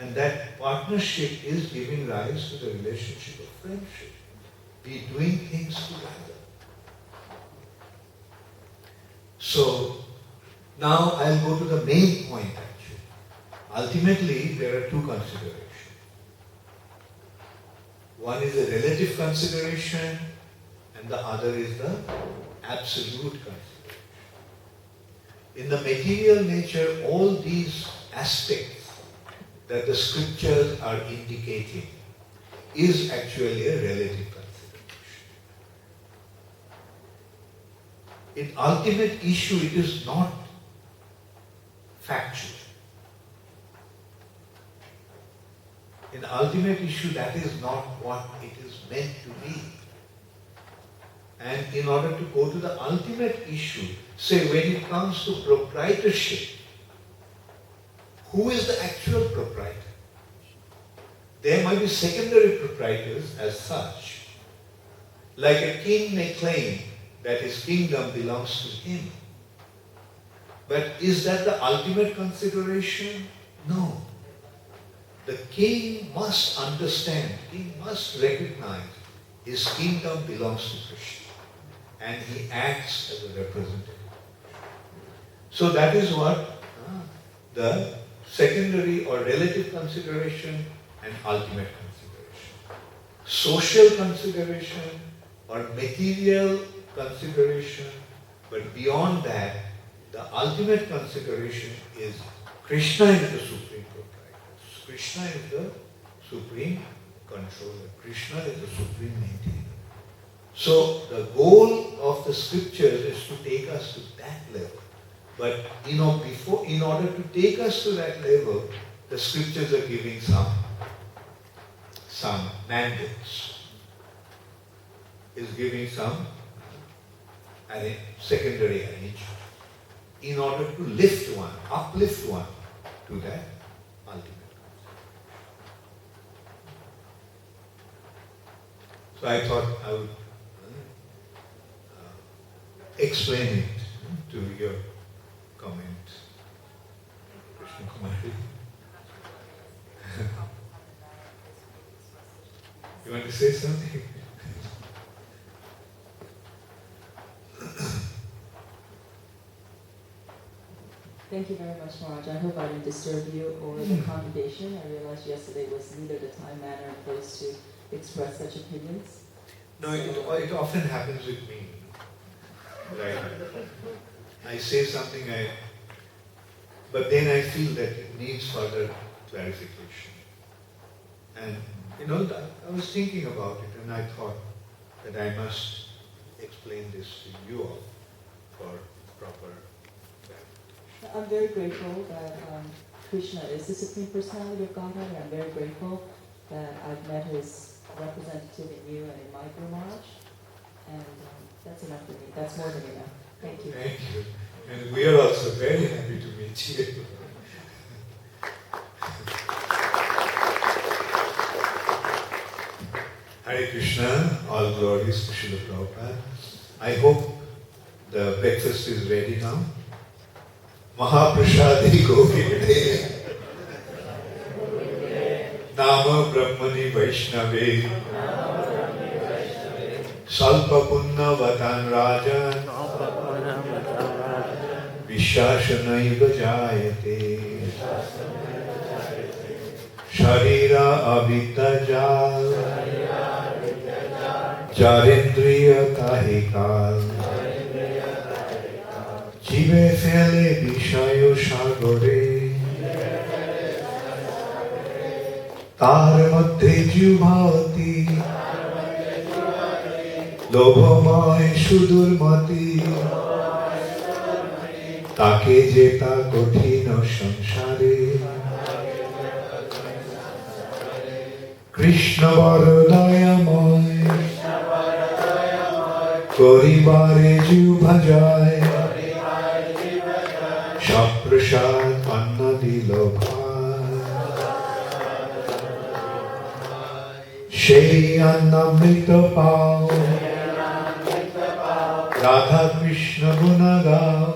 And that partnership is giving rise to the relationship of friendship. We doing things together. So, now I'll go to the main point actually. Ultimately, there are two considerations. One is a relative consideration and the other is the absolute consideration. In the material nature, all these aspects that the scriptures are indicating is actually a relative consideration. In ultimate issue, it is not factual. In ultimate issue, that is not what it is meant to be. And in order to go to the ultimate issue, say when it comes to proprietorship, who is the actual proprietor? There might be secondary proprietors as such. Like a king may claim that his kingdom belongs to him. But is that the ultimate consideration? No. The king must understand, he must recognize his kingdom belongs to Krishna. And he acts as a representative. So that is what the secondary or relative consideration and ultimate consideration. Social consideration or material consideration, but beyond that, the ultimate consideration is Krishna is the supreme proprietor. Krishna is the supreme controller. Krishna is the supreme maintainer. So the goal of the scriptures is to take us to that level. But in order to take us to that level, the scriptures are giving some mandates. Is giving some secondary arrangement in order to uplift one to that ultimate concept. So I thought I would explain it to your comment. Krishna Kumari. You want to say something? Thank you very much, Maharaj. I hope I didn't disturb you or the congregation. I realized yesterday was neither the time, manner, and place to express such opinions. No, it often happens with me. Right? I say something, but then I feel that it needs further clarification. And I was thinking about it, and I thought that I must explain this to you all for proper clarification. I'm very grateful that Krishna is the Supreme Personality of Godhead, and I'm very grateful that I've met his representative in you and in my Guru Maharaj. And that's enough for me. That's more than enough. Thank you. Thank you. And we are also very happy to meet you. Hare Krishna, all glories to Srila Prabhupada. I hope the breakfast is ready now. Mahaprasadi Govinde Nama Brahmani Vaishnave Salpa Punna Vatan Rajan Vishashanaiva Jayate Sharira Avidya Jal Charindriya Kahikal Jive Fele Vishayo Shagore Tar Madhe Jubhavati Lobhamay Shudurmati Take Jeta Kothino Samsare Krishna Varadayamay Koribare Jubhajay Shaprashad Anna Dilobhai Shei Annamrita Pao Radha Krishna Gunagao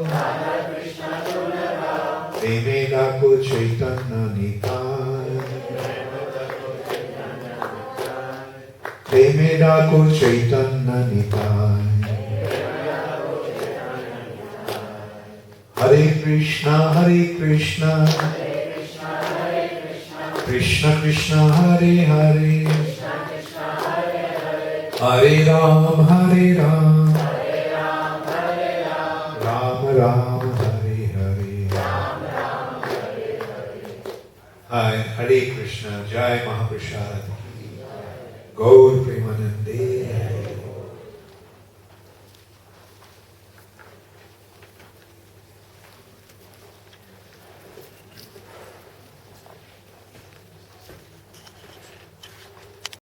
Preme Gako Chaitanya Nitai प्रेमे डाको चैतन्य निताय हरे Krishna Krishna Krishna Hare Hare Hare Ram Ram Ram Hare Hare Hi, Hare Krishna, Jai Mahaprasad, Gaur Premanande.